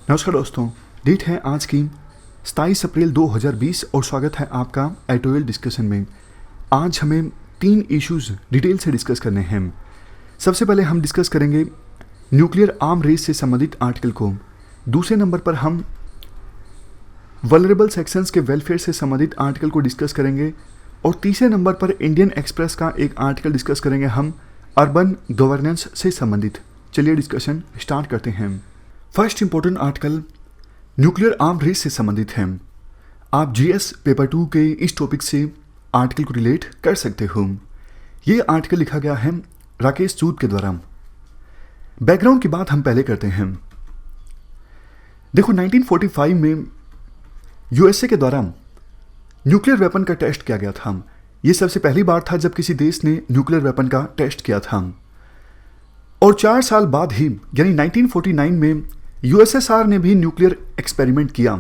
नमस्कार दोस्तों, डेट है आज की 27 अप्रैल 2020 और स्वागत है आपका एडिटोरियल डिस्कशन में। आज हमें 3 इश्यूज डिटेल से डिस्कस करने हैं। सबसे पहले हम डिस्कस करेंगे न्यूक्लियर आर्म रेस से संबंधित आर्टिकल को। दूसरे नंबर पर हम वल्नरेबल सेक्शंस के वेलफेयर से संबंधित आर्टिकल को डिस्कस करेंगे और तीसरे नंबर पर इंडियन एक्सप्रेस का एक आर्टिकल डिस्कस करेंगे हम अर्बन गवर्नेंस से संबंधित। चलिए डिस्कशन स्टार्ट करते हैं। First important article nuclear arm race से संबंधित है। आप जीएस पेपर 2 के इस टॉपिक से आर्टिकल को रिलेट कर सकते हो। ये आर्टिकल लिखा गया है राकेश सूद के द्वारा। बैकग्राउंड की बात हम पहले करते हैं। देखो, 1945 में यूएसए के द्वारा न्यूक्लियर वेपन का टेस्ट किया गया था। ये सबसे पहली बार था जब किसी देश ने न्यूक्लियर वेपन का टेस्ट किया था। और 4 साल बाद ही यानी 1949 में यूएसएसआर ने भी न्यूक्लियर एक्सपेरिमेंट किया।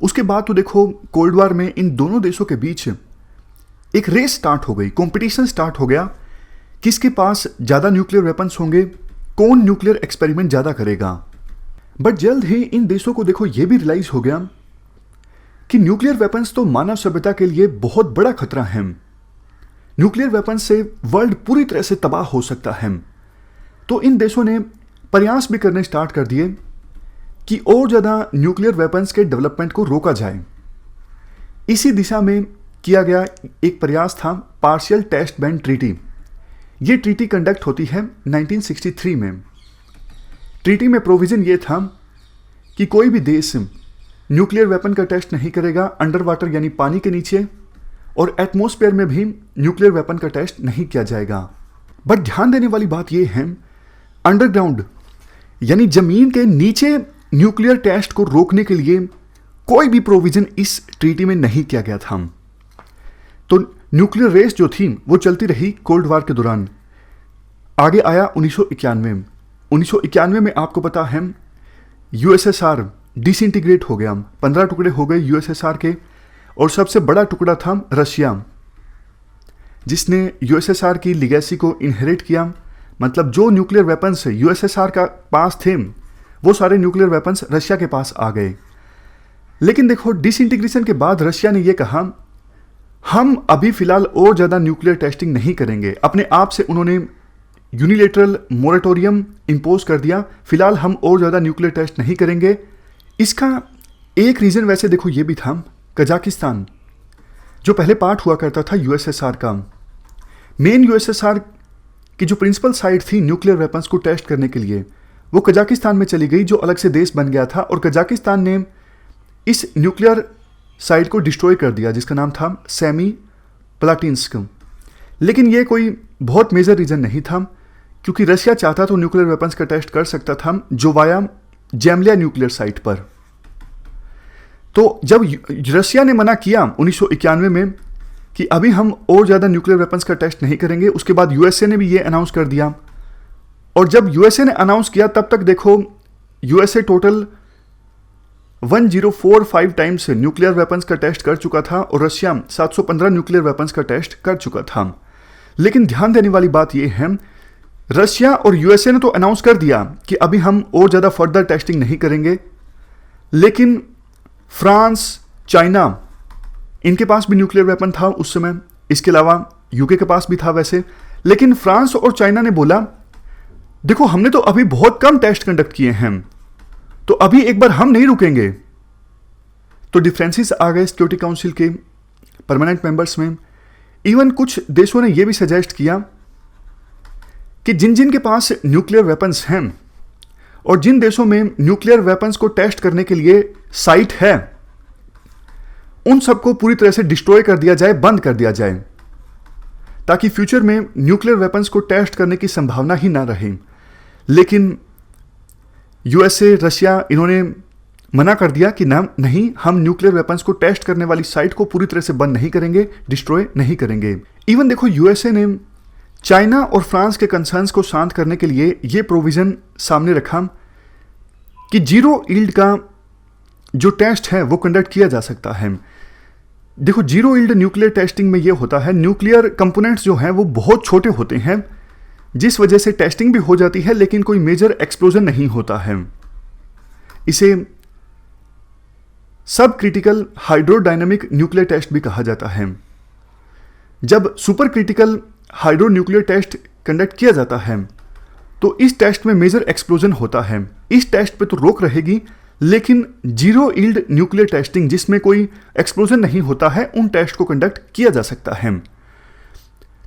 उसके बाद तो देखो, कोल्ड वॉर में इन दोनों देशों के बीच एक रेस स्टार्ट हो गई, कंपटीशन स्टार्ट हो गया। किसके पास ज़्यादा न्यूक्लियर वेपन्स होंगे, कौन न्यूक्लियर एक्सपेरिमेंट ज़्यादा करेगा। बट जल्द ही इन देशों को देखो ये भी रियलाइज हो गया कि न्यूक्लियर वेपन्स तो मानव सभ्यता के लिए बहुत बड़ा खतरा है। न्यूक्लियर वेपन्स से वर्ल्ड पूरी तरह से तबाह हो सकता है। तो इन देशों ने प्रयास भी करने स्टार्ट कर दिए कि और ज़्यादा न्यूक्लियर वेपन्स के डेवलपमेंट को रोका जाए। इसी दिशा में किया गया एक प्रयास था पार्शियल टेस्ट बैन ट्रीटी। ये ट्रीटी कंडक्ट होती है 1963 में। ट्रीटी में प्रोविज़न ये था कि कोई भी देश न्यूक्लियर वेपन का टेस्ट नहीं करेगा अंडर वाटर यानी पानी के नीचे, और एटमॉस्फेयर में भी न्यूक्लियर वेपन का टेस्ट नहीं किया जाएगा। बट ध्यान देने वाली बात यह है, अंडरग्राउंड यानी जमीन के नीचे न्यूक्लियर टेस्ट को रोकने के लिए कोई भी प्रोविजन इस ट्रीटी में नहीं किया गया था। तो न्यूक्लियर रेस जो थी वो चलती रही कोल्ड वॉर के दौरान। आगे आया 1991। 1991 में आपको पता है यूएसएसआर डिसइंटीग्रेट हो गया, 15 टुकड़े हो गए यूएसएसआर के, और सबसे बड़ा टुकड़ा था रशिया, जिसने यूएसएसआर की लिगेसी को इनहेरिट किया। मतलब जो न्यूक्लियर वेपन्स यूएसएसआर का पास थे वो सारे न्यूक्लियर वेपन्स रशिया के पास आ गए। लेकिन देखो, डिसइंटीग्रेशन के बाद रशिया ने ये कहा हम अभी फिलहाल और ज़्यादा न्यूक्लियर टेस्टिंग नहीं करेंगे। अपने आप से उन्होंने यूनिलेटरल मोरेटोरियम इम्पोज कर दिया, फिलहाल हम और ज़्यादा न्यूक्लियर टेस्ट नहीं करेंगे। इसका एक रीज़न वैसे देखो ये भी था, कजाकिस्तान जो पहले पार्ट हुआ करता था यूएसएसआर का, मेन यूएसएसआर की जो प्रिंसिपल साइट थी न्यूक्लियर वेपन्स को टेस्ट करने के लिए, वो कजाकिस्तान में चली गई, जो अलग से देश बन गया था। और कजाकिस्तान ने इस न्यूक्लियर साइट को डिस्ट्रॉय कर दिया जिसका नाम था सेमी प्लाटिन्स्क। लेकिन ये कोई बहुत मेजर रीज़न नहीं था, क्योंकि रशिया चाहता तो न्यूक्लियर वेपन्स का टेस्ट कर सकता था जोवाया जैमलिया न्यूक्लियर साइट पर। तो जब रशिया ने मना किया 1991 में कि अभी हम और ज़्यादा न्यूक्लियर वेपन्स का टेस्ट नहीं करेंगे, उसके बाद यूएसए ने भी ये अनाउंस कर दिया। और जब यूएसए ने अनाउंस किया तब तक देखो USA total 1045 times nuclear weapons का टेस्ट कर चुका था और रशिया 715 न्यूक्लियर वेपन्स का टेस्ट कर चुका था। लेकिन ध्यान देने वाली बात यह है, रशिया और यूएसए ने तो अनाउंस कर दिया कि अभी हम और ज़्यादा फर्दर टेस्टिंग नहीं करेंगे, लेकिन फ्रांस, चाइना, इनके पास भी न्यूक्लियर वेपन था उस समय। इसके अलावा यूके के पास भी था वैसे। लेकिन फ्रांस और चाइना ने बोला देखो हमने तो अभी बहुत कम टेस्ट कंडक्ट किए हैं, तो अभी एक बार हम नहीं रुकेंगे। तो डिफरेंसेस आ गए सिक्योरिटी काउंसिल के परमानेंट मेंबर्स में। इवन कुछ देशों ने यह भी सजेस्ट किया कि जिन जिन के पास न्यूक्लियर वेपन्स हैं और जिन देशों में न्यूक्लियर वेपन्स को टेस्ट करने के लिए साइट है, उन सबको पूरी तरह से डिस्ट्रॉय कर दिया जाए, बंद कर दिया जाए, ताकि फ्यूचर में न्यूक्लियर वेपन्स को टेस्ट करने की संभावना ही ना रहे। लेकिन यूएसए, रशिया, इन्होंने मना कर दिया कि नहीं, हम न्यूक्लियर वेपन्स को टेस्ट करने वाली साइट को पूरी तरह से बंद नहीं करेंगे, डिस्ट्रॉय नहीं करेंगे। इवन देखो, यूएसए ने चाइना और फ्रांस के कंसर्न्स को शांत करने के लिए ये प्रोविज़न सामने रखा कि जीरो यील्ड का जो टेस्ट है वो कंडक्ट किया जा सकता है। देखो, जीरो यील्ड न्यूक्लियर टेस्टिंग में ये होता है, न्यूक्लियर कंपोनेंट्स जो हैं वो बहुत छोटे होते हैं, जिस वजह से टेस्टिंग भी हो जाती है लेकिन कोई मेजर एक्सप्लोजन नहीं होता है। इसे सब क्रिटिकल हाइड्रोडायनामिक न्यूक्लियर टेस्ट भी कहा जाता है। जब super critical hydro nuclear test conduct किया जाता है तो इस टेस्ट में मेजर एक्सप्लोजन होता है। इस टेस्ट पे तो रोक रहेगी, लेकिन जीरो यील्ड न्यूक्लियर टेस्टिंग जिसमें कोई एक्सप्लोजन नहीं होता है, उन टेस्ट को कंडक्ट किया जा सकता है।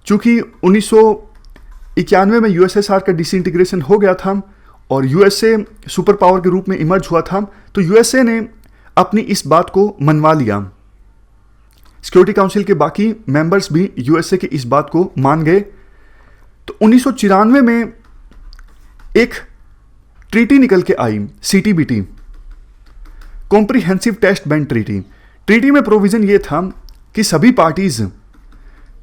चूंकि 1991 में यूएसएसआर का डिसइंटीग्रेशन हो गया था और यूएसए सुपर पावर के रूप में इमर्ज हुआ था, तो यूएसए ने अपनी इस बात को मनवा लिया। सिक्योरिटी काउंसिल के बाकी मेंबर्स भी यूएसए की इस बात को मान गए। तो 1994 में एक ट्रीटी निकल के आई, CTBT, comprehensive test band treaty. Treaty में प्रोविजन ये था कि सभी पार्टीज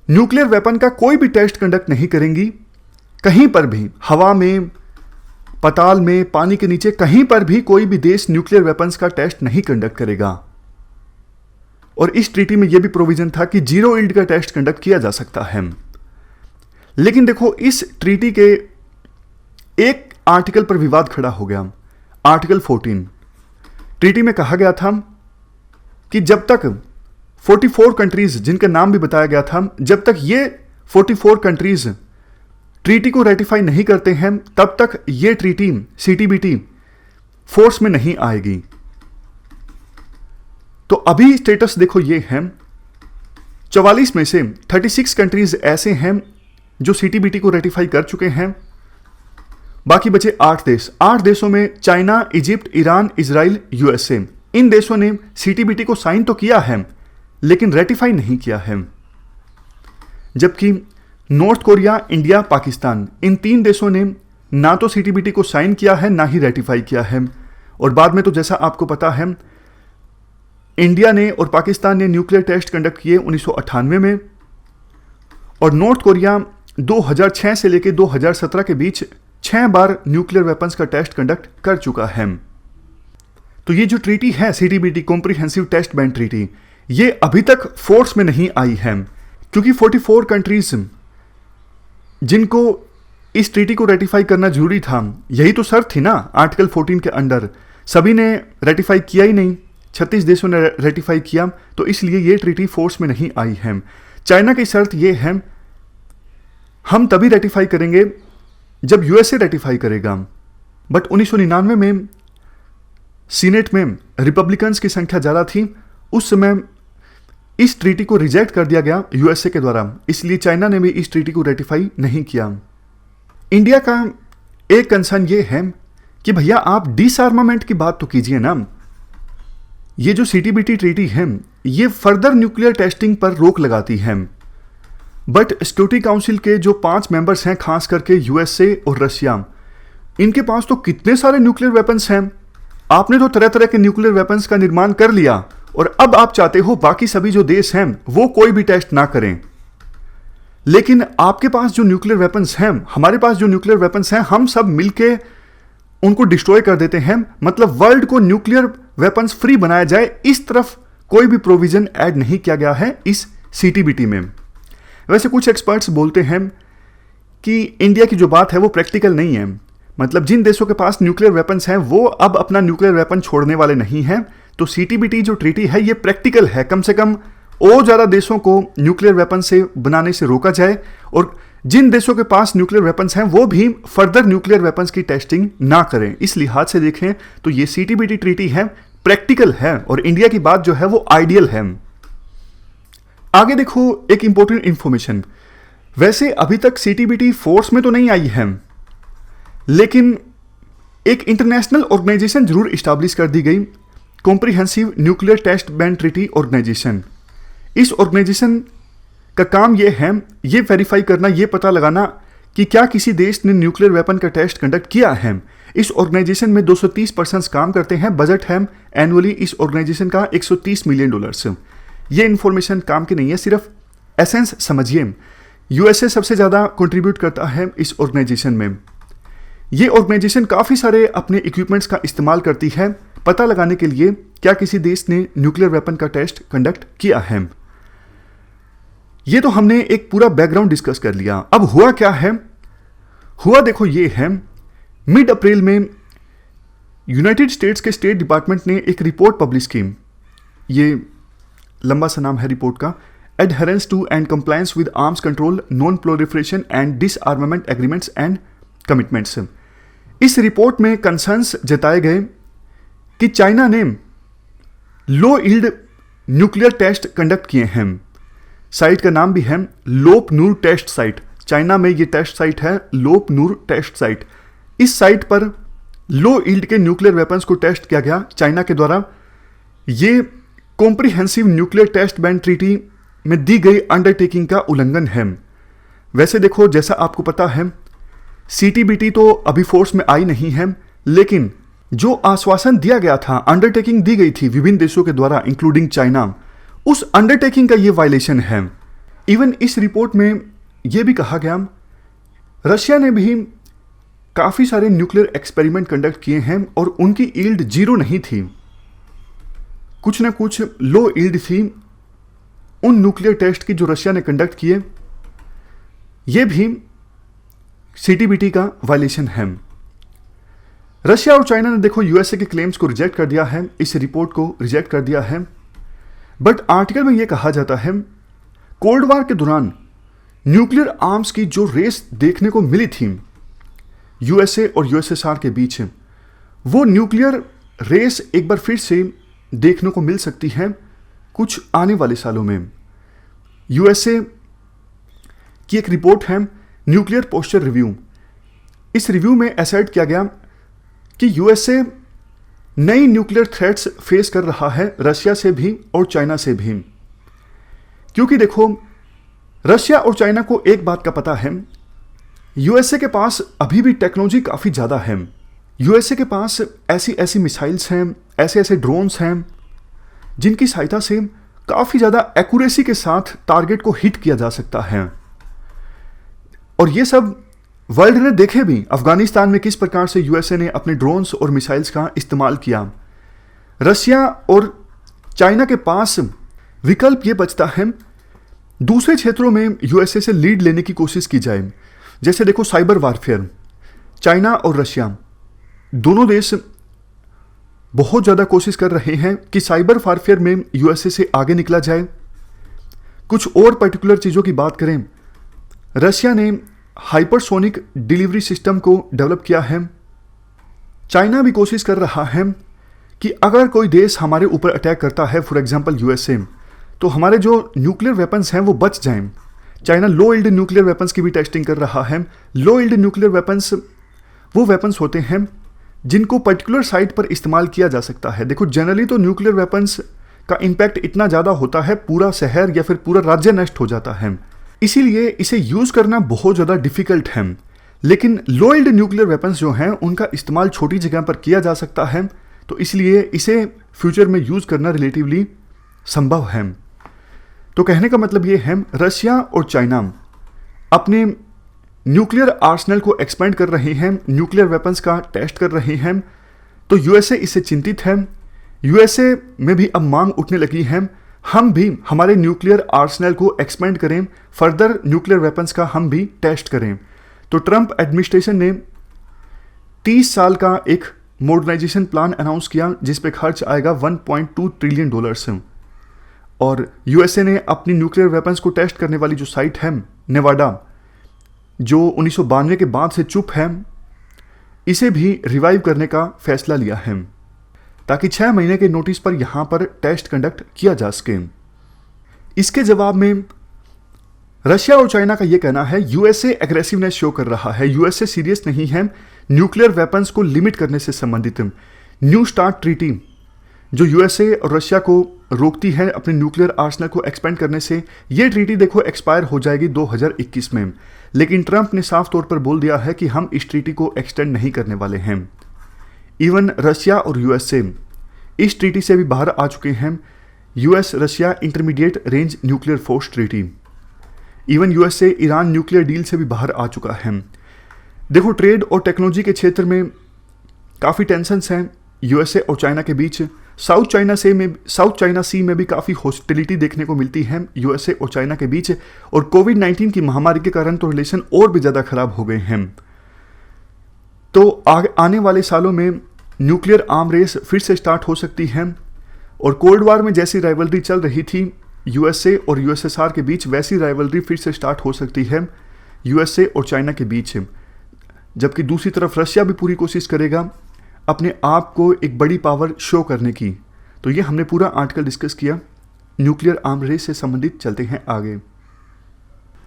न्यूक्लियर वेपन का कोई भी टेस्ट कंडक्ट नहीं करेंगी, कहीं पर भी, हवा में, पताल में, पानी के नीचे, कहीं पर भी कोई भी देश न्यूक्लियर वेपन्स का टेस्ट नहीं कंडक्ट करेगा। और इस ट्रीटी में यह भी प्रोविजन था कि जीरो यील्ड का टेस्ट कंडक्ट किया जा सकता है। लेकिन देखो, इस ट्रीटी के एक आर्टिकल पर विवाद खड़ा हो गया, आर्टिकल 14। ट्रीटी में कहा गया था कि जब तक 44 कंट्रीज, जिनका नाम भी बताया गया था, जब तक ये 44 कंट्रीज ट्रीटी को रेटिफाई नहीं करते हैं, तब तक ये ट्रीटी, सीटीबीटी, फोर्स में नहीं आएगी। तो अभी स्टेटस देखो ये है, 44 में से 36 कंट्रीज ऐसे हैं जो सीटीबीटी को रेटिफाई कर चुके हैं, बाकी बचे 8 देश। 8 देशों में China, Egypt, Iran, Israel, USA, इन देशों ने सीटीबीटी को साइन तो किया है लेकिन रेटिफाई नहीं किया है। जबकि नॉर्थ कोरिया, इंडिया, पाकिस्तान, इन 3 देशों ने ना तो सीटीबीटी को साइन किया है ना ही रेटिफाई किया है। और बाद में तो जैसा आपको पता है, इंडिया ने और पाकिस्तान ने न्यूक्लियर टेस्ट कंडक्ट किए 1998 में, और नॉर्थ कोरिया 2006 से लेकर 2017 के बीच 6 बार न्यूक्लियर वेपन्स का टेस्ट कंडक्ट कर चुका है। तो ये जो ट्रीटी है, CTBT, comprehensive test band treaty, ये अभी तक फोर्स में नहीं आई है, क्योंकि 44 कंट्रीज जिनको इस ट्रीटी को रेटिफाई करना जरूरी था, यही तो शर्त थी ना आर्टिकल 14 के अंडर, सभी ने रेटिफाई किया ही नहीं, 36 देशों ने रेटिफाई किया, तो इसलिए ये ट्रीटी फोर्स में नहीं आई है। चाइना की शर्त ये है, हम तभी रेटिफाई करेंगे जब यूएसए रेटिफाई करेगा। बट 1999 में सीनेट में रिपब्लिकन्स की संख्या ज़्यादा थी, उस समय इस ट्रीटी को रिजेक्ट कर दिया गया यूएसए के द्वारा, इसलिए चाइना ने भी इस ट्रीटी को रेटिफाई नहीं किया। इंडिया का एक कंसर्न ये है कि भैया आप डिसआर्मामेंट की बात तो कीजिए ना। ये जो सीटीबीटी ट्रीटी है, ये फर्दर न्यूक्लियर टेस्टिंग पर रोक लगाती है, बट सिक्योरिटी काउंसिल के जो 5 मेंबर्स हैं, खास करके यूएसए और रशिया, इनके पास तो कितने सारे न्यूक्लियर वेपन्स हैं। आपने तो तरह तरह के न्यूक्लियर वेपन्स का निर्माण कर लिया और अब आप चाहते हो बाकी सभी जो देश हैं वो कोई भी टेस्ट ना करें। लेकिन आपके पास जो न्यूक्लियर वेपन्स हैं, हमारे पास जो न्यूक्लियर वेपन्स हैं, हम सब मिलके उनको डिस्ट्रॉय कर देते हैं, मतलब वर्ल्ड को न्यूक्लियर वेपन्स फ्री बनाया जाए, इस तरफ कोई भी प्रोविजन ऐड नहीं किया गया है इस सीटीबीटी में। वैसे कुछ एक्सपर्ट्स बोलते हैं कि इंडिया की जो बात है वो प्रैक्टिकल नहीं है, मतलब जिन देशों के पास न्यूक्लियर वेपन्स हैं वो अब अपना न्यूक्लियर वेपन छोड़ने वाले नहीं हैं, तो सीटीबीटी जो ट्रीटी है ये प्रैक्टिकल है, कम से कम और ज़्यादा देशों को न्यूक्लियर वेपन से बनाने से रोका जाए, और जिन देशों के पास न्यूक्लियर वेपन्स हैं वो भी फर्दर न्यूक्लियर वेपन्स की टेस्टिंग ना करें। इस लिहाज से देखें तो ये सीटीबीटी ट्रीटी है, प्रैक्टिकल है, और इंडिया की बात जो है वो आइडियल है। आगे देखो एक इंपॉर्टेंट इंफॉर्मेशन, वैसे अभी तक सीटीबीटी फोर्स में तो नहीं आई है, लेकिन एक इंटरनेशनल ऑर्गेनाइजेशन जरूर इस्टेब्लिश कर दी गई, comprehensive nuclear test band treaty organization. इस ऑर्गेनाइजेशन का काम यह है, ये वेरीफाई करना, ये पता लगाना कि क्या किसी देश ने न्यूक्लियर वेपन का टेस्ट कंडक्ट किया है। इस ऑर्गेनाइजेशन में 230 पर्सन्स काम करते हैं, बजट है एनुअली इस ऑर्गेनाइजेशन का $130 मिलियन। ये इन्फॉर्मेशन काम की नहीं है, सिर्फ एसेंस समझिए। यूएसए सबसे ज़्यादा कंट्रीब्यूट करता है इस ऑर्गेनाइजेशन में। ये ऑर्गेनाइजेशन काफ़ी सारे अपने इक्विपमेंट्स का इस्तेमाल करती है पता लगाने के लिए क्या किसी देश ने न्यूक्लियर वेपन का टेस्ट कंडक्ट किया है। ये तो हमने एक पूरा बैकग्राउंड डिस्कस कर लिया। अब हुआ क्या है, हुआ देखो ये है, मिड अप्रैल में यूनाइटेड स्टेट्स के स्टेट डिपार्टमेंट ने एक रिपोर्ट पब्लिश की। ये लंबा सा नाम है रिपोर्ट का, adherence to and compliance with arms control, non proliferation and disarmament agreements and commitments. इस रिपोर्ट में कंसर्न्स जताए गए कि चाइना ने low yield nuclear test conduct किए हैं। साइट का नाम भी है Lop Nur test site. China में ये टेस्ट साइट है लोप नूर टेस्ट साइट। इस साइट पर लो यील्ड के न्यूक्लियर वेपन्स को टेस्ट किया गया चाइना के द्वारा। ये comprehensive nuclear test ban treaty में दी गई अंडरटेकिंग का उल्लंघन है। वैसे देखो, जैसा आपको पता है CTBT तो अभी फोर्स में आई नहीं है, लेकिन जो आश्वासन दिया गया था, अंडरटेकिंग दी गई थी विभिन्न देशों के द्वारा इंक्लूडिंग चाइना, उस अंडरटेकिंग का ये वायलेशन है। इवन इस रिपोर्ट में यह भी कहा गया रशिया ने भी काफ़ी सारे न्यूक्लियर एक्सपेरिमेंट कंडक्ट किए हैं और उनकी यील्ड 0 नहीं थी, कुछ ना कुछ लो यील्ड थी उन न्यूक्लियर टेस्ट की जो रशिया ने कंडक्ट किए। यह भी CTBT का वायलेशन है। रशिया और चाइना ने देखो USA के क्लेम्स को रिजेक्ट कर दिया है, इस रिपोर्ट को रिजेक्ट कर दिया है। बट आर्टिकल में यह कहा जाता है कोल्ड वार के दौरान न्यूक्लियर आर्म्स की जो रेस देखने को मिली थी USA और USSR के बीच, वो न्यूक्लियर रेस एक बार फिर से देखने को मिल सकती है कुछ आने वाले सालों में। USA की एक रिपोर्ट है न्यूक्लियर पोस्चर रिव्यू। इस रिव्यू में एसर्ट किया गया कि USA नई न्यूक्लियर थ्रेट्स फेस कर रहा है रशिया से भी और चाइना से भी। क्योंकि देखो, रशिया और चाइना को एक बात का पता है, USA के पास अभी भी टेक्नोलॉजी काफ़ी ज़्यादा है। USA के पास ऐसी ऐसी मिसाइल्स हैं, ऐसे ऐसे ड्रोन्स हैं जिनकी सहायता से काफ़ी ज़्यादा एक्यूरेसी के साथ टारगेट को हिट किया जा सकता है। और ये सब वर्ल्ड ने देखे भी, अफगानिस्तान में किस प्रकार से USA ने अपने ड्रोन्स और मिसाइल्स का इस्तेमाल किया। रशिया और चाइना के पास विकल्प ये बचता है दूसरे क्षेत्रों में USA से लीड लेने की कोशिश की जाए। जैसे देखो साइबर वारफेयर, चाइना और रशिया दोनों देश बहुत ज़्यादा कोशिश कर रहे हैं कि साइबर वारफेयर में USA से आगे निकला जाए। कुछ और पर्टिकुलर चीज़ों की बात करें, रशिया ने हाइपरसोनिक डिलीवरी सिस्टम को डेवलप किया है। चाइना भी कोशिश कर रहा है कि अगर कोई देश हमारे ऊपर अटैक करता है, फॉर एग्जांपल USA, तो हमारे जो न्यूक्लियर वेपन्स हैं वो बच जाएं। चाइना लो यील्ड न्यूक्लियर वेपन्स की भी टेस्टिंग कर रहा है। लो यील्ड न्यूक्लियर वेपन्स वो वेपन्स होते हैं जिनको पर्टिकुलर साइट पर इस्तेमाल किया जा सकता है। देखो, जनरली तो न्यूक्लियर वेपन्स का इम्पैक्ट इतना ज़्यादा होता है पूरा शहर या फिर पूरा राज्य नष्ट हो जाता है, इसीलिए इसे यूज़ करना बहुत ज़्यादा डिफ़िकल्ट है। लेकिन लो यील्ड न्यूक्लियर वेपन्स जो हैं उनका इस्तेमाल छोटी जगह पर किया जा सकता है, तो इसलिए इसे फ्यूचर में यूज़ करना रिलेटिवली संभव है। तो कहने का मतलब ये है रशिया और चाइना अपने न्यूक्लियर आर्सनल को एक्सपेंड कर रहे हैं, न्यूक्लियर वेपन्स का टेस्ट कर रहे हैं। तो USA इससे चिंतित है। USA में भी अब मांग उठने लगी है, हम भी हमारे न्यूक्लियर आर्सनल को एक्सपेंड करें, फर्दर न्यूक्लियर वेपन्स का हम भी टेस्ट करें। तो ट्रंप एडमिनिस्ट्रेशन ने 30 साल का एक मॉडर्नाइजेशन प्लान अनाउंस किया जिस पे खर्च आएगा $1.2 ट्रिलियन। और USA ने अपनी न्यूक्लियर वेपन्स को टेस्ट करने वाली जो साइट है नेवाडा, जो 1992 के बाद से चुप है, इसे भी रिवाइव करने का फैसला लिया है ताकि 6 महीने के नोटिस पर यहाँ पर टेस्ट कंडक्ट किया जा सके। इसके जवाब में रशिया और चाइना का यह कहना है USA एग्रेसिवनेस शो कर रहा है, USA सीरियस नहीं है न्यूक्लियर वेपन्स को लिमिट करने से संबंधित। न्यू स्टार्ट ट्रीटी जो USA और रशिया को रोकती है अपने न्यूक्लियर आर्सनल को एक्सपेंड करने से, ये ट्रीटी देखो एक्सपायर हो जाएगी 2021 में। लेकिन ट्रंप ने साफ तौर पर बोल दिया है कि हम इस ट्रीटी को एक्सटेंड नहीं करने वाले हैं। इवन रशिया और USA इस ट्रीटी से भी बाहर आ चुके हैं। US Russia intermediate range nuclear force treaty, even USA Iran nuclear deal से भी बाहर आ चुका है। देखो, ट्रेड और टेक्नोलॉजी के क्षेत्र में काफ़ी टेंशन्स हैं USA और चाइना के बीच। साउथ चाइना सी में भी काफ़ी हॉस्टिलिटी देखने को मिलती है USA और चाइना के बीच। और कोविड-19 की महामारी के कारण तो रिलेशन और भी ज़्यादा खराब हो गए हैं। तो आने वाले सालों में न्यूक्लियर आर्म रेस फिर से स्टार्ट हो सकती है, और कोल्ड वार में जैसी राइवलरी चल रही थी यूएसए और यूएसएसआर के बीच, वैसी राइवलरी फिर से स्टार्ट हो सकती है यूएसए और चाइना के बीच। जबकि दूसरी तरफ रशिया भी पूरी कोशिश करेगा अपने आप को एक बड़ी पावर शो करने की। तो ये हमने पूरा आर्टिकल डिस्कस किया न्यूक्लियर आर्म रेस से संबंधित। चलते हैं आगे।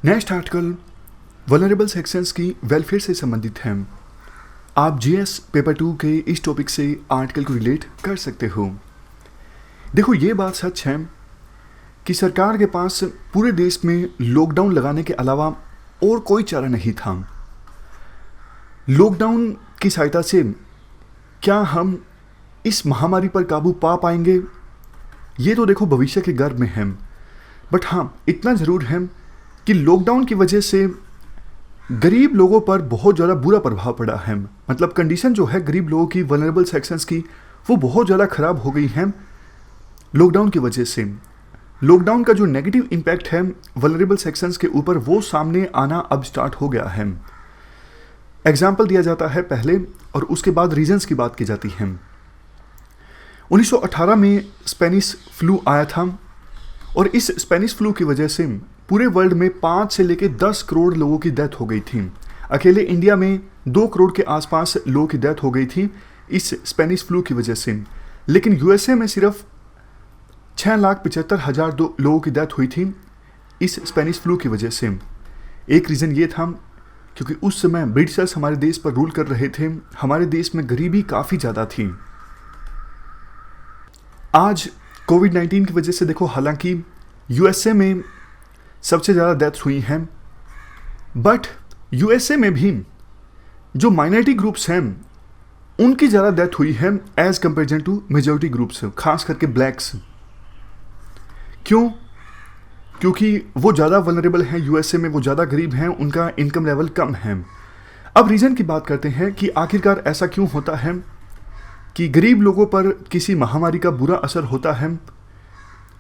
नेक्स्ट आर्टिकल वल्नरेबल सेक्शंस की वेलफेयर से संबंधित है। आप जीएस पेपर 2 के इस टॉपिक से आर्टिकल को रिलेट कर सकते हो। देखो, ये बात सच है कि सरकार के पास पूरे देश में लॉकडाउन लगाने के अलावा और कोई चारा नहीं था। लॉकडाउन की सहायता से क्या हम इस महामारी पर काबू पा पाएंगे, ये तो देखो भविष्य के गर्भ में है। बट हाँ, इतना ज़रूर है कि लॉकडाउन की वजह से गरीब लोगों पर बहुत ज़्यादा बुरा प्रभाव पड़ा है। मतलब कंडीशन जो है गरीब लोगों की, वल्नरेबल सेक्शंस की, वो बहुत ज़्यादा ख़राब हो गई है लॉकडाउन की वजह से। लॉकडाउन का जो नेगेटिव इम्पैक्ट है वल्नरेबल सेक्शंस के ऊपर, वो सामने आना अब स्टार्ट हो गया है। एग्जाम्पल दिया जाता है पहले और उसके बाद रीजंस की बात की जाती है। 1918 में स्पेनिश फ्लू आया था और इस स्पेनिश फ्लू की वजह से पूरे वर्ल्ड में 5 से लेकर 10 करोड़ लोगों की डेथ हो गई थी। अकेले इंडिया में 2 करोड़ के आसपास लोगों की डेथ हो गई थी इस स्पेनिश फ्लू की वजह से। लेकिन यूएसए में सिर्फ 6,75,000 लोगों की डेथ हुई थी इस स्पेनिश फ्लू की वजह से। एक रीज़न ये था क्योंकि उस समय ब्रिटिशर्स हमारे देश पर रूल कर रहे थे, हमारे देश में गरीबी काफ़ी ज़्यादा थी। आज कोविड-19 की वजह से देखो, हालांकि यूएसए में सबसे ज़्यादा डेथ्स हुई हैं, बट यूएसए में भी जो माइनॉरिटी ग्रुप्स हैं उनकी ज़्यादा डेथ हुई है as comparison to majority groups, खास करके ब्लैक्स। क्यों? क्योंकि वो ज़्यादा वल्नरेबल हैं, यूएसए में वो ज़्यादा गरीब हैं, उनका इनकम लेवल कम है। अब रीज़न की बात करते हैं कि आखिरकार ऐसा क्यों होता है कि गरीब लोगों पर किसी महामारी का बुरा असर होता है।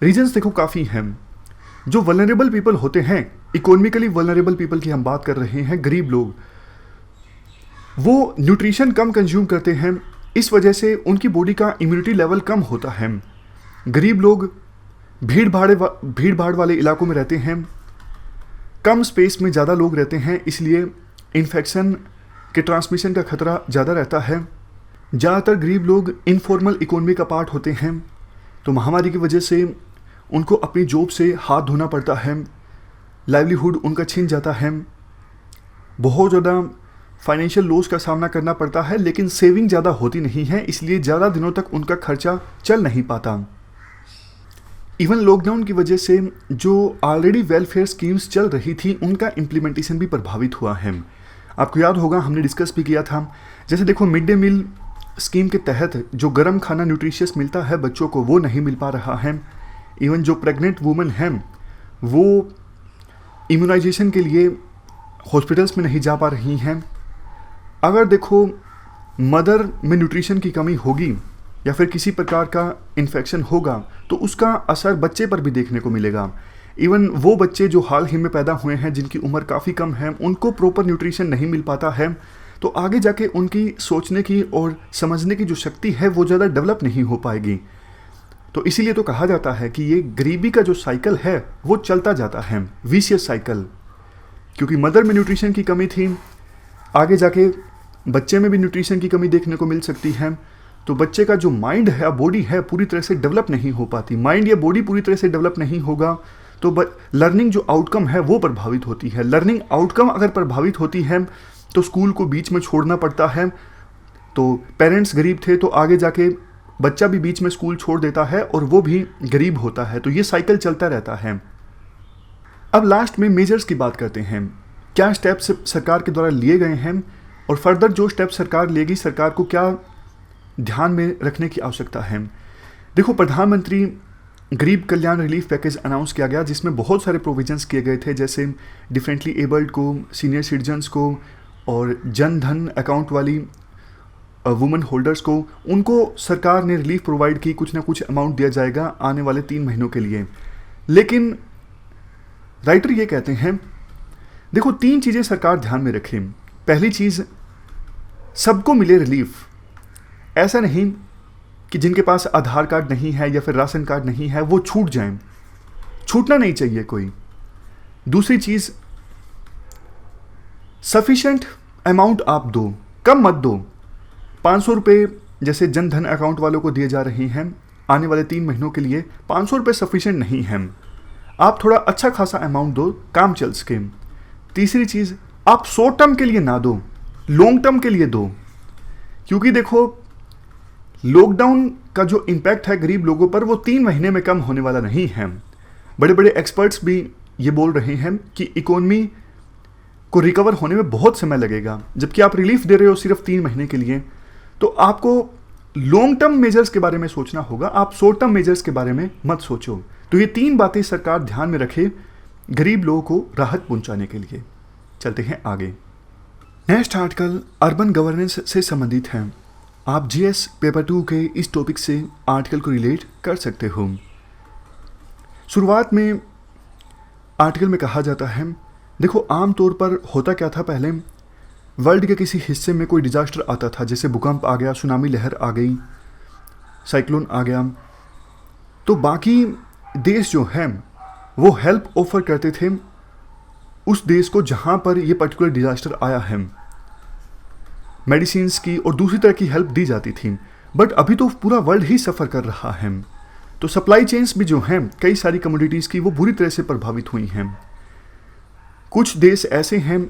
रीजंस देखो काफ़ी हैं। जो वल्नरेबल पीपल होते हैं, इकोनॉमिकली वल्नरेबल पीपल की हम बात कर रहे हैं, गरीब लोग, वो न्यूट्रिशन कम कंज्यूम करते हैं, इस वजह से उनकी बॉडी का इम्यूनिटी लेवल कम होता है। गरीब लोग भीड़ भाड़ वाले इलाकों में रहते हैं, कम स्पेस में ज़्यादा लोग रहते हैं, इसलिए इन्फेक्शन के ट्रांसमिशन का खतरा ज़्यादा रहता है। ज़्यादातर गरीब लोग इनफॉर्मल इकोनॉमी का पार्ट होते हैं, तो महामारी की वजह से उनको अपनी जॉब से हाथ धोना पड़ता है, लाइवलीहुड उनका छिन जाता है, बहुत ज़्यादा फाइनेंशियल लॉस का सामना करना पड़ता है, लेकिन सेविंग ज़्यादा होती नहीं है, इसलिए ज़्यादा दिनों तक उनका खर्चा चल नहीं पाता। इवन लॉकडाउन की वजह से जो ऑलरेडी वेलफेयर स्कीम्स चल रही थी उनका इम्प्लीमेंटेशन भी प्रभावित हुआ है। आपको याद होगा, हमने डिस्कस भी किया था, जैसे देखो मिड डे मील स्कीम के तहत जो गर्म खाना न्यूट्रिशियस मिलता है बच्चों को, वो नहीं मिल पा रहा है। इवन जो प्रेग्नेंट वुमेन हैं वो इम्यूनाइजेशन के लिए हॉस्पिटल्स में नहीं जा पा रही हैं। अगर देखो मदर में न्यूट्रिशन की कमी होगी या फिर किसी प्रकार का इन्फेक्शन होगा तो उसका असर बच्चे पर भी देखने को मिलेगा। इवन वो बच्चे जो हाल ही में पैदा हुए हैं, जिनकी उम्र काफ़ी कम है, उनको प्रॉपर न्यूट्रिशन नहीं मिल पाता है, तो आगे जाके उनकी सोचने की और समझने की जो शक्ति है वो ज़्यादा डेवलप नहीं हो पाएगी। तो इसीलिए तो कहा जाता है कि ये गरीबी का जो साइकिल है वो चलता जाता है, विशियस साइकिल। क्योंकि मदर में न्यूट्रिशन की कमी थी, आगे जाके बच्चे में भी न्यूट्रिशन की कमी देखने को मिल सकती है, तो बच्चे का जो माइंड है या बॉडी है पूरी तरह से डेवलप नहीं हो पाती। माइंड या बॉडी पूरी तरह से डेवलप नहीं होगा तो लर्निंग जो आउटकम है वो प्रभावित होती है। लर्निंग आउटकम अगर प्रभावित होती है तो स्कूल को बीच में छोड़ना पड़ता है। तो पेरेंट्स गरीब थे तो आगे जाके बच्चा भी बीच में स्कूल छोड़ देता है और वो भी गरीब होता है, तो ये साइकिल चलता रहता है। अब लास्ट में मेजर्स की बात करते हैं, क्या स्टेप्स सरकार के द्वारा लिए गए हैं और फर्दर जो स्टेप्स सरकार लेगी, सरकार को क्या ध्यान में रखने की आवश्यकता है। देखो, प्रधानमंत्री गरीब कल्याण रिलीफ पैकेज अनाउंस किया गया जिसमें बहुत सारे प्रोविजंस किए गए थे, जैसे डिफरेंटली एबल्ड को, सीनियर सिटीजन्स को और जन धन अकाउंट वाली वुमेन होल्डर्स को, उनको सरकार ने रिलीफ प्रोवाइड की, कुछ ना कुछ अमाउंट दिया जाएगा आने वाले 3 महीनों के लिए। लेकिन राइटर ये कहते हैं, देखो 3 चीज़ें सरकार ध्यान में रखें। पहली चीज़, सबको मिले रिलीफ। ऐसा नहीं कि जिनके पास आधार कार्ड नहीं है या फिर राशन कार्ड नहीं है वो छूट जाएं, छूटना नहीं चाहिए कोई। दूसरी चीज़, सफिशेंट अमाउंट आप दो, कम मत दो। 500 रुपये जैसे जन धन अकाउंट वालों को दिए जा रही हैं आने वाले 3 महीनों के लिए, 500 रुपये सफिशेंट नहीं है। आप थोड़ा अच्छा खासा अमाउंट दो, काम चल सके। तीसरी चीज़, आप शॉर्ट टर्म के लिए ना दो, लॉन्ग टर्म के लिए दो। क्योंकि देखो, लॉकडाउन का जो इम्पैक्ट है गरीब लोगों पर वो 3 महीने में कम होने वाला नहीं है। बड़े बड़े एक्सपर्ट्स भी ये बोल रहे हैं कि इकोनॉमी को रिकवर होने में बहुत समय लगेगा, जबकि आप रिलीफ दे रहे हो सिर्फ 3 महीने के लिए। तो आपको लॉन्ग टर्म मेजर्स के बारे में सोचना होगा, आप शॉर्ट टर्म मेजर्स के बारे में मत सोचो। तो ये 3 बातें सरकार ध्यान में रखे गरीब लोगों को राहत पहुंचाने के लिए। चलते हैं आगे। नेक्स्ट आर्टिकल अर्बन गवर्नेंस से संबंधित है। आप जीएस पेपर 2 के इस टॉपिक से आर्टिकल को रिलेट कर सकते हो। शुरुआत में आर्टिकल में कहा जाता है, देखो आमतौर पर होता क्या था, पहले वर्ल्ड के किसी हिस्से में कोई डिजास्टर आता था, जैसे भूकंप आ गया, सुनामी लहर आ गई, साइक्लोन आ गया, तो बाकी देश जो हैं वो हेल्प ऑफर करते थे उस देश को जहाँ पर ये पर्टिकुलर डिजास्टर आया है। मेडिसिन्स की और दूसरी तरह की हेल्प दी जाती थी। बट अभी तो पूरा वर्ल्ड ही सफ़र कर रहा है, तो सप्लाई चेन्स भी जो हैं कई सारी कमोडिटीज़ की वो बुरी तरह से प्रभावित हुई हैं। कुछ देश ऐसे हैं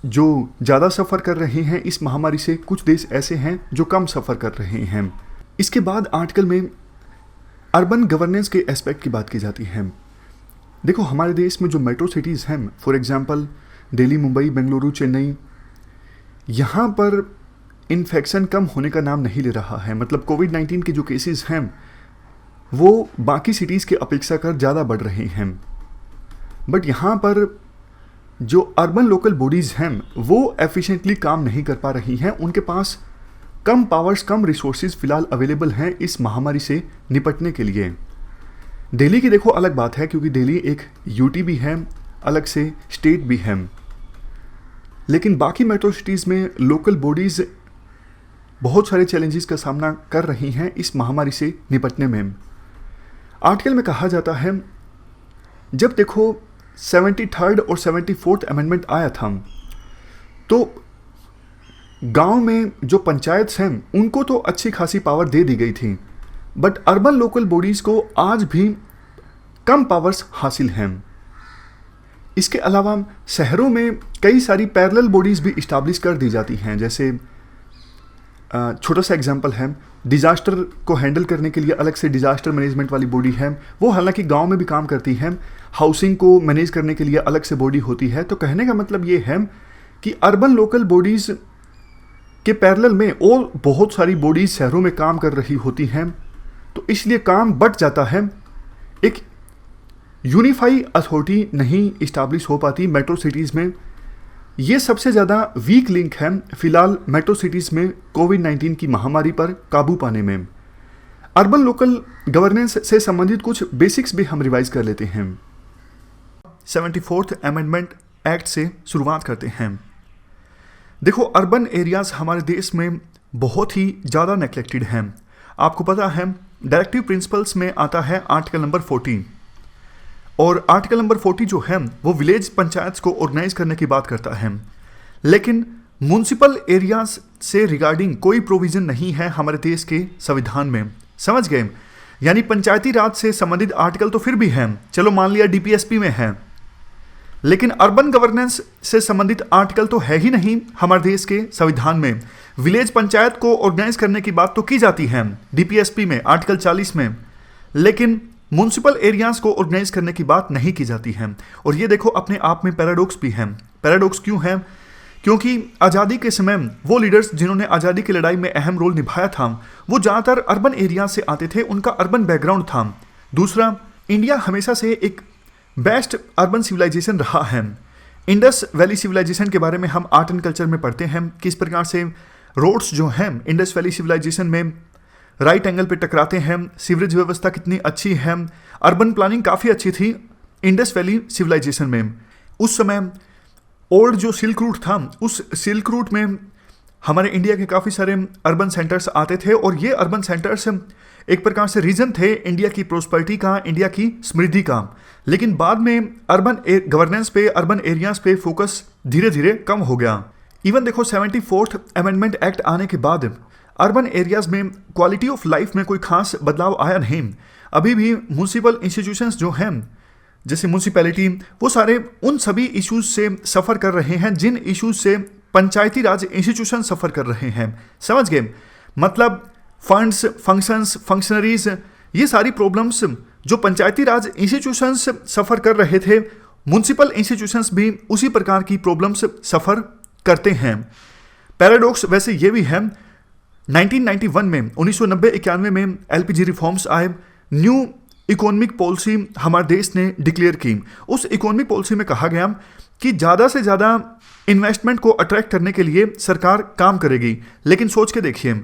जो ज़्यादा सफ़र कर रहे हैं इस महामारी से, कुछ देश ऐसे हैं जो कम सफ़र कर रहे हैं। इसके बाद आर्टिकल में अर्बन गवर्नेंस के एस्पेक्ट की बात की जाती है। देखो हमारे देश में जो मेट्रो सिटीज़ हैं, फॉर एग्जांपल दिल्ली, मुंबई, बेंगलुरु, चेन्नई, यहाँ पर इन्फेक्शन कम होने का नाम नहीं ले रहा है। मतलब कोविड-19 के जो केसेस हैं वो बाकी सिटीज़ के अपेक्षा कर ज़्यादा बढ़ रहे हैं। बट यहाँ पर जो अर्बन लोकल बॉडीज़ हैं वो एफिशिएंटली काम नहीं कर पा रही हैं। उनके पास कम पावर्स, कम रिसोर्सेज फ़िलहाल अवेलेबल हैं इस महामारी से निपटने के लिए। दिल्ली की देखो अलग बात है, क्योंकि दिल्ली एक यूटी भी है, अलग से स्टेट भी है। लेकिन बाकी मेट्रो सिटीज़ में लोकल बॉडीज़ बहुत सारे चैलेंजेस का सामना कर रही हैं इस महामारी से निपटने में। आर्टिकल में कहा जाता है, जब देखो 73rd और 74th अमेंडमेंट आया था तो गांव में जो पंचायत हैं उनको तो अच्छी खासी पावर दे दी गई थी, बट अर्बन लोकल बॉडीज़ को आज भी कम पावर्स हासिल हैं। इसके अलावा शहरों में कई सारी पैरेलल बॉडीज़ भी इस्टेब्लिश कर दी जाती हैं। जैसे छोटा सा एग्जांपल है, डिज़ास्टर को हैंडल करने के लिए अलग से डिज़ास्टर मैनेजमेंट वाली बॉडी है, वो हालांकि गांव में भी काम करती है। हाउसिंग को मैनेज करने के लिए अलग से बॉडी होती है। तो कहने का मतलब ये है कि अर्बन लोकल बॉडीज़ के पैरेलल में और बहुत सारी बॉडीज़ शहरों में काम कर रही होती हैं, तो इसलिए काम बढ़ जाता है। एक यूनिफाई अथॉरिटी नहीं इस्टेब्लिश हो पाती मेट्रो सिटीज़ में। ये सबसे ज़्यादा वीक लिंक है फिलहाल मेट्रो सिटीज़ में कोविड-19 की महामारी पर काबू पाने में। अर्बन लोकल गवर्नेंस से संबंधित कुछ बेसिक्स भी हम रिवाइज कर लेते हैं। 74th अमेंडमेंट एक्ट से शुरुआत करते हैं। देखो अर्बन एरियाज़ हमारे देश में बहुत ही ज़्यादा नेग्लेक्टेड हैं। आपको पता है डायरेक्टिव प्रिंसिपल्स में आता है आर्टिकल नंबर 40, और आर्टिकल नंबर 40 जो है वो विलेज पंचायत को ऑर्गेनाइज करने की बात करता है। लेकिन म्यूनसिपल एरियाज से रिगार्डिंग कोई प्रोविज़न नहीं है हमारे देश के संविधान में, समझ गए। यानी पंचायती राज से संबंधित आर्टिकल तो फिर भी है, चलो मान लिया डीपीएसपी में है, लेकिन अर्बन गवर्नेंस से संबंधित आर्टिकल तो है ही नहीं हमारे देश के संविधान में। विलेज पंचायत को ऑर्गेनाइज करने की बात तो की जाती है डीपीएसपी में आर्टिकल 40 में, लेकिन म्यूनसिपल एरियाज़ को ऑर्गेनाइज करने की बात नहीं की जाती है। और ये देखो अपने आप में पैराडॉक्स भी है। पैराडॉक्स क्यों है? क्योंकि आज़ादी के समय वो लीडर्स जिन्होंने आज़ादी की लड़ाई में अहम रोल निभाया था वो ज़्यादातर अर्बन एरिया से आते थे, उनका अर्बन बैकग्राउंड था। दूसरा, इंडिया हमेशा से एक बेस्ट अर्बन सिविलाइजेशन रहा है। इंडस वैली सिविलाइजेशन के बारे में हम आर्ट एंड कल्चर में पढ़ते हैं, किस प्रकार से रोड्स जो हैं इंडस वैली सिविलाइजेशन में राइट एंगल पे टकराते हैं, सीवरेज व्यवस्था कितनी अच्छी है, अर्बन प्लानिंग काफ़ी अच्छी थी इंडस वैली सिविलाइजेशन में। उस समय ओल्ड जो सिल्क रूट था, उस सिल्क रूट में हमारे इंडिया के काफ़ी सारे अर्बन सेंटर्स आते थे और ये अर्बन सेंटर्स एक प्रकार से रीजन थे इंडिया की प्रोस्पेरिटी का, इंडिया की समृद्धि का। लेकिन बाद में अर्बन गवर्नेंस पे, अर्बन एरियाज पे फोकस धीरे धीरे कम हो गया। इवन देखो 74th अमेंडमेंट एक्ट आने के बाद अर्बन एरियाज में क्वालिटी ऑफ लाइफ में कोई खास बदलाव आया नहीं। अभी भी म्यूनसिपल इंस्टीट्यूशंस जो हैं जैसे म्यूनसिपैलिटी, वो सारे उन सभी इश्यूज से सफ़र कर रहे हैं जिन इश्यूज से पंचायती राज इंस्टीट्यूशन सफ़र कर रहे हैं। समझ गए? मतलब फंड्स, फंक्शंस, फंक्शनरीज, ये सारी प्रॉब्लम्स जो पंचायती राज इंस्टीट्यूशंस सफ़र कर रहे थे, म्यूनसिपल इंस्टीट्यूशंस भी उसी प्रकार की प्रॉब्लम्स सफ़र करते हैं। पैराडॉक्स वैसे ये भी है, 1991 में 1990-91 में एलपीजी रिफॉर्म्स आए, न्यू इकोनॉमिक पॉलिसी हमारे देश ने डिक्लेयर की। उस इकोनॉमिक पॉलिसी में कहा गया कि ज़्यादा से ज़्यादा इन्वेस्टमेंट को अट्रैक्ट करने के लिए सरकार काम करेगी। लेकिन सोच के देखिए,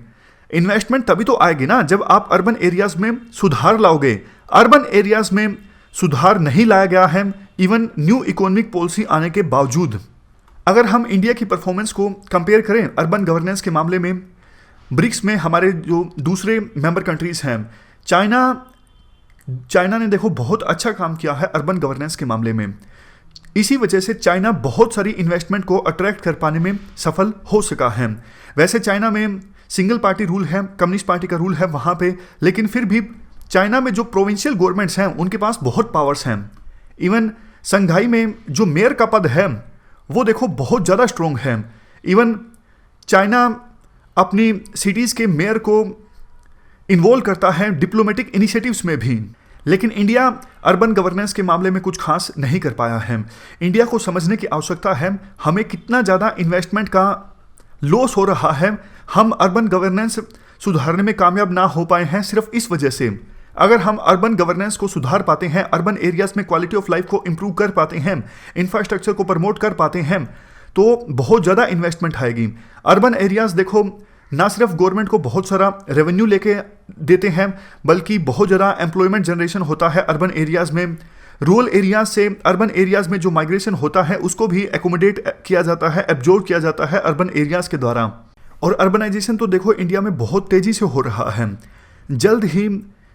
इन्वेस्टमेंट तभी तो आएगी ना जब आप अर्बन एरियाज में सुधार लाओगे। अर्बन एरियाज में सुधार नहीं लाया गया है इवन न्यू इकोनॉमिक पॉलिसी आने के बावजूद। अगर हम इंडिया की परफॉर्मेंस को कंपेयर करें अर्बन गवर्नेंस के मामले में, ब्रिक्स में हमारे जो दूसरे मेंबर कंट्रीज हैं, चाइना ने देखो बहुत अच्छा काम किया है अर्बन गवर्नेंस के मामले में। इसी वजह से चाइना बहुत सारी इन्वेस्टमेंट को अट्रैक्ट कर पाने में सफल हो सका है। वैसे चाइना में सिंगल पार्टी रूल है, कम्युनिस्ट पार्टी का रूल है वहाँ पे, लेकिन फिर भी चाइना में जो प्रोविंशियल गवर्नमेंट्स हैं उनके पास बहुत पावर्स हैं। इवन संघाई में जो मेयर का पद है वो देखो बहुत ज़्यादा स्ट्रोंग है। इवन चाइना अपनी सिटीज़ के मेयर को इन्वॉल्व करता है डिप्लोमेटिक इनिशिएटिव्स में भी। लेकिन इंडिया अर्बन गवर्नेंस के मामले में कुछ खास नहीं कर पाया है। इंडिया को समझने की आवश्यकता है हमें कितना ज़्यादा इन्वेस्टमेंट का लॉस हो रहा है। हम अर्बन गवर्नेंस सुधारने में कामयाब ना हो पाए हैं सिर्फ इस वजह से। अगर हम अर्बन गवर्नेंस को सुधार पाते हैं, अर्बन एरियाज में क्वालिटी ऑफ लाइफ को इम्प्रूव कर पाते हैं, इंफ्रास्ट्रक्चर को प्रमोट कर पाते हैं, तो बहुत ज़्यादा इन्वेस्टमेंट आएगी। अर्बन एरियाज देखो ना सिर्फ गवर्नमेंट को बहुत सारा रेवेन्यू लेके देते हैं, बल्कि बहुत ज़्यादा एम्प्लॉयमेंट जनरेशन होता है अर्बन एरियाज़ में। रूरल एरियाज से अर्बन एरियाज़ में जो माइग्रेशन होता है उसको भी एकोमोडेट किया जाता है, एब्जॉर्ब किया जाता है अर्बन एरियाज़ के द्वारा। और अर्बनाइजेशन तो देखो इंडिया में बहुत तेज़ी से हो रहा है। जल्द ही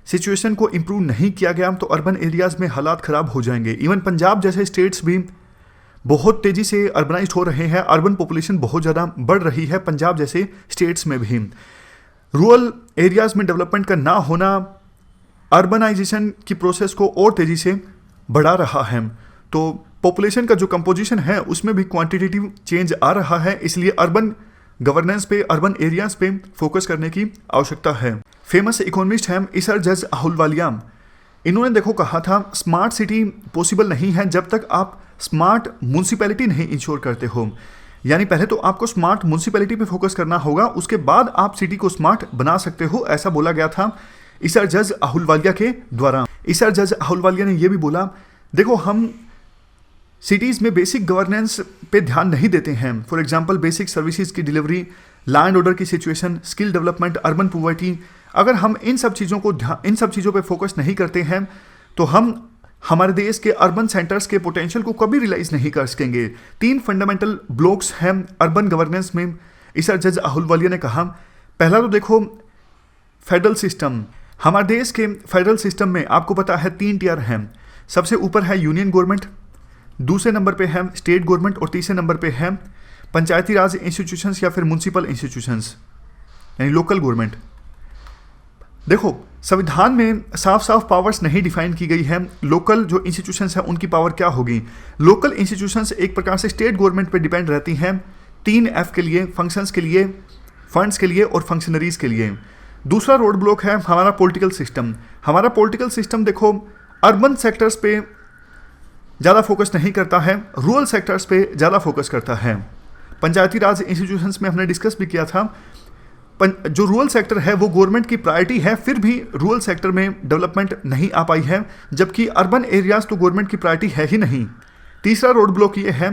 सिचुएशन को इम्प्रूव नहीं किया गया तो अर्बन एरियाज़ में हालात ख़राब हो जाएंगे। इवन पंजाब जैसे स्टेट्स भी बहुत तेज़ी से अर्बनाइज्ड हो रहे हैं, अर्बन पॉपुलेशन बहुत ज़्यादा बढ़ रही है पंजाब जैसे स्टेट्स में भी। रूरल एरियाज़ में डेवलपमेंट का ना होना अर्बनाइजेशन की प्रोसेस को और तेज़ी से बढ़ा रहा है। तो पॉपुलेशन का जो कंपोजिशन है उसमें भी क्वांटिटेटिव चेंज आ रहा है, इसलिए अर्बन गवर्नेंस पे, अर्बन एरियाज़ पे फोकस करने की आवश्यकता है। फेमस इकोनॉमिस्ट हैं ईसर जज अहुलवालिया, इन्होंने देखो कहा था स्मार्ट सिटी पॉसिबल नहीं है जब तक आप स्मार्ट म्यूनसिपैलिटी नहीं इंश्योर करते हो। यानी पहले तो आपको स्मार्ट म्यूनसिपैलिटी पे फोकस करना होगा, उसके बाद आप सिटी को स्मार्ट बना सकते हो, ऐसा बोला गया था ईसर जज अहुलवालिया के द्वारा। ईसर जज अहुलवालिया ने यह भी बोला, देखो हम सिटीज़ में बेसिक गवर्नेंस पे ध्यान नहीं देते हैं। फॉर एग्जांपल बेसिक सर्विसेज की डिलीवरी, लैंड ऑर्डर की situation, skill development, urban poverty. अगर हम इन सब चीज़ों पे फोकस नहीं करते हैं तो हम हमारे देश के अर्बन सेंटर्स के पोटेंशियल को कभी रियलाइज नहीं कर सकेंगे। 3 फंडामेंटल ब्लॉक्स हैं अर्बन गवर्नेंस में, ईसर जज अहुलवालिया ने कहा। पहला तो देखो फेडरल सिस्टम। हमारे देश के फेडरल सिस्टम में आपको पता है 3 टियर हैं। सबसे ऊपर है यूनियन गवर्नमेंट, दूसरे नंबर पे है स्टेट गवर्नमेंट और तीसरे नंबर पे है पंचायती राज इंस्टीट्यूशंस या फिर म्यूनसिपल इंस्टीट्यूशंस यानी लोकल गवर्नमेंट। देखो संविधान में साफ साफ पावर्स नहीं डिफाइन की गई है। लोकल जो इंस्टीट्यूशंस हैं उनकी पावर क्या होगी। लोकल इंस्टीट्यूशंस एक प्रकार से स्टेट गवर्नमेंट पे डिपेंड रहती हैं 3F के लिए, फंक्शंस के लिए, फंड्स के लिए और फंक्शनरीज के लिए। दूसरा रोड ब्लॉक है हमारा पॉलिटिकल सिस्टम। हमारा पॉलिटिकल सिस्टम देखो अर्बन सेक्टर्स पे ज़्यादा फोकस नहीं करता है, रूरल सेक्टर्स पे ज़्यादा फोकस करता है। पंचायती राज इंस्टीट्यूशंस में हमने डिस्कस भी किया था, जो रूरल सेक्टर है वो गवर्नमेंट की प्रायोरिटी है, फिर भी रूरल सेक्टर में डेवलपमेंट नहीं आ पाई है, जबकि अर्बन एरियाज तो गवर्नमेंट की प्रायोरिटी है ही नहीं। तीसरा रोड ब्लॉक ये है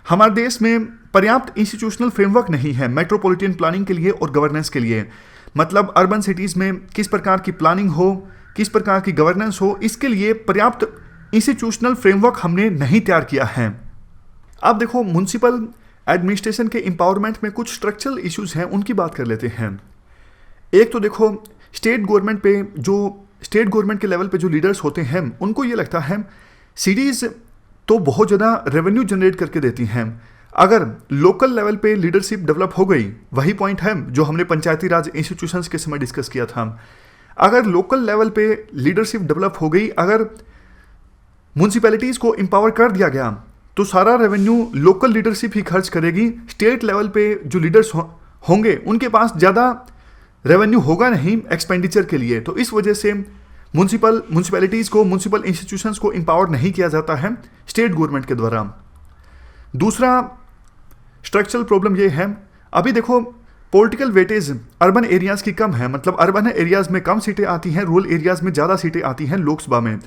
हमारे देश में पर्याप्त इंस्टीट्यूशनल फ्रेमवर्क नहीं है मेट्रोपॉलिटन प्लानिंग के लिए और गवर्नेंस के लिए। मतलब अर्बन सिटीज़ में किस प्रकार की प्लानिंग हो, किस प्रकार की गवर्नेंस हो, इसके लिए पर्याप्त इंस्टीट्यूशनल फ्रेमवर्क हमने नहीं तैयार किया है। अब देखो म्यूनसिपल एडमिनिस्ट्रेशन के एम्पावरमेंट में कुछ स्ट्रक्चरल इश्यूज हैं, उनकी बात कर लेते हैं। एक तो देखो, स्टेट गवर्नमेंट के लेवल पे जो लीडर्स होते हैं उनको ये लगता है सिटीज़ तो बहुत ज़्यादा रेवेन्यू जनरेट करके देती हैं, अगर लोकल लेवल पे लीडरशिप डेवलप हो गई, वही पॉइंट है जो हमने पंचायती राज इंस्टीट्यूशंस के समय डिस्कस किया था। अगर लोकल लेवल पे लीडरशिप डेवलप हो गई, अगर म्यूनसिपैलिटीज़ को एम्पावर कर दिया गया, तो सारा रेवेन्यू लोकल लीडरशिप ही खर्च करेगी। स्टेट लेवल पे जो लीडर्स होंगे उनके पास ज़्यादा रेवेन्यू होगा नहीं एक्सपेंडिचर के लिए। तो इस वजह से म्यूनसिपैलिटीज़ को, म्यूनसिपल इंस्टीट्यूशंस को एम्पावर नहीं किया जाता है स्टेट गवर्नमेंट के द्वारा। दूसरा स्ट्रक्चरल प्रॉब्लम ये है, अभी देखो पॉलिटिकल वेटेज अर्बन एरियाज़ की कम है, मतलब अर्बन एरियाज़ में कम सीटें आती हैं, रूरल एरियाज़ में ज़्यादा सीटें आती हैं लोकसभा में,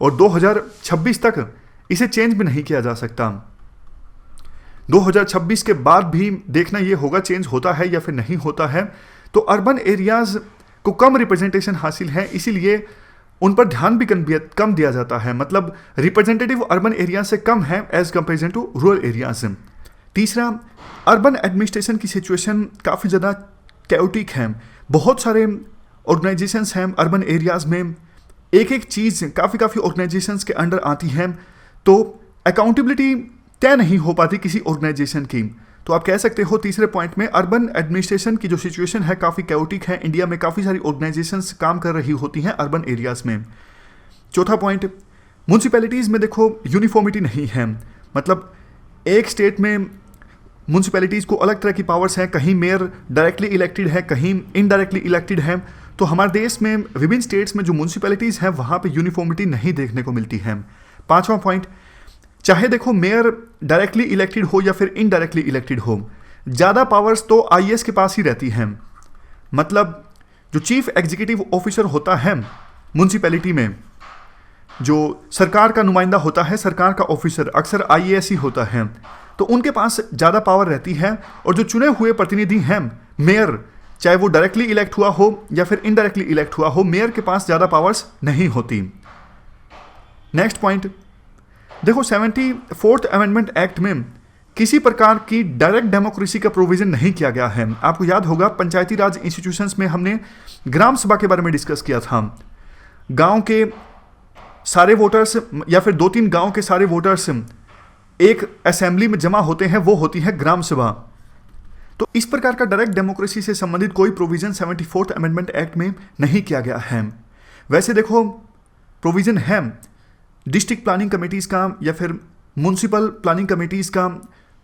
और 2026 तक इसे चेंज भी नहीं किया जा सकता। 2026 के बाद भी देखना ये होगा चेंज होता है या फिर नहीं होता है। तो अर्बन एरियाज़ को कम रिप्रेजेंटेशन हासिल है, इसीलिए उन पर ध्यान भी कम दिया जाता है, मतलब रिप्रेजेंटेटिव अर्बन एरिया से कम है as comparison to rural areas. तीसरा, अर्बन एडमिनिस्ट्रेशन की सिचुएशन काफ़ी ज़्यादा कैओटिक है, बहुत सारे ऑर्गेनाइजेशंस हैं अर्बन एरियाज़ में, एक चीज़ काफ़ी ऑर्गेनाइजेशंस के अंडर आती है, तो अकाउंटेबिलिटी तय नहीं हो पाती किसी ऑर्गेनाइजेशन की। तो आप कह सकते हो तीसरे पॉइंट में अर्बन एडमिनिस्ट्रेशन की जो सिचुएशन है काफ़ी कैओटिक है, इंडिया में काफ़ी सारी ऑर्गेनाइजेशंस काम कर रही होती हैं अर्बन एरियाज़ में। चौथा पॉइंट, म्यूनसिपैलिटीज़ में देखो यूनिफॉर्मिटी नहीं है, मतलब एक स्टेट में म्यूनसिपैलिटीज़ को अलग तरह की पावर्स हैं, कहीं मेयर डायरेक्टली इलेक्टेड है, कहीं इनडायरेक्टली इलेक्टेड है। तो हमारे देश में विभिन्न स्टेट्स में जो म्यूनसिपैलिटीज़ हैं वहाँ पर यूनिफॉर्मिटी नहीं देखने को मिलती है। पाँचवा पॉइंट, चाहे देखो मेयर डायरेक्टली इलेक्टेड हो या फिर इनडायरेक्टली इलेक्टेड हो, ज़्यादा पावर्स तो आईएएस के पास ही रहती हैं, मतलब जो चीफ एग्जीक्यूटिव ऑफिसर होता है म्यूनसिपैलिटी में, जो सरकार का नुमाइंदा होता है, सरकार का ऑफिसर अक्सर आईएएस ही होता है, तो उनके पास ज़्यादा पावर रहती है। और जो चुने हुए प्रतिनिधि हैं मेयर, चाहे वो डायरेक्टली इलेक्ट हुआ हो या फिर इनडायरेक्टली इलेक्ट हुआ हो, मेयर के पास ज़्यादा पावर्स नहीं होती। नेक्स्ट पॉइंट, देखो 74th अमेंडमेंट एक्ट में किसी प्रकार की डायरेक्ट डेमोक्रेसी का प्रोविजन नहीं किया गया है। आपको याद होगा पंचायती राज इंस्टीट्यूशंस में हमने ग्राम सभा के बारे में डिस्कस किया था। गांव के सारे वोटर्स या फिर 2-3 गांव के सारे वोटर्स एक असेंबली में जमा होते हैं, वो होती है ग्राम सभा। तो इस प्रकार का डायरेक्ट डेमोक्रेसी से संबंधित कोई प्रोविजन 74th अमेंडमेंट एक्ट में नहीं किया गया है। वैसे देखो प्रोविजन है डिस्ट्रिक्ट प्लानिंग कमेटीज़ का या फिर म्यूनसिपल प्लानिंग कमेटीज़ का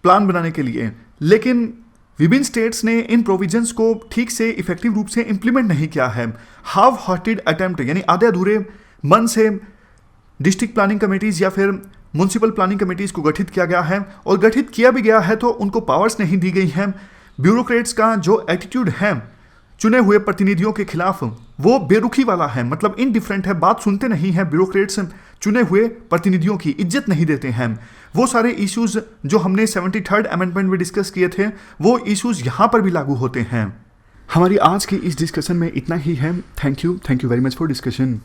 प्लान बनाने के लिए, लेकिन विभिन्न स्टेट्स ने इन प्रोविजंस को ठीक से इफेक्टिव रूप से इम्प्लीमेंट नहीं किया है। हाफ हार्टेड अटेम्प्ट, यानी आधे अधूरे मन से डिस्ट्रिक्ट प्लानिंग कमेटीज़ या फिर म्यूनसिपल प्लानिंग कमेटीज़ को गठित किया गया है, और गठित किया भी गया है तो उनको पावर्स नहीं दी गई हैं। ब्यूरोक्रेट्स का जो एटीट्यूड है चुने हुए प्रतिनिधियों के खिलाफ, वो बेरुखी वाला है, मतलब इनडिफरेंट है, बात सुनते नहीं हैं। ब्यूरोक्रेट्स चुने हुए प्रतिनिधियों की इज्जत नहीं देते हैं। वो सारे इश्यूज जो हमने 73rd अमेंडमेंट में डिस्कस किए थे, वो इश्यूज यहाँ पर भी लागू होते हैं। हमारी आज की इस डिस्कशन में इतना ही है। Thank you very much for discussion.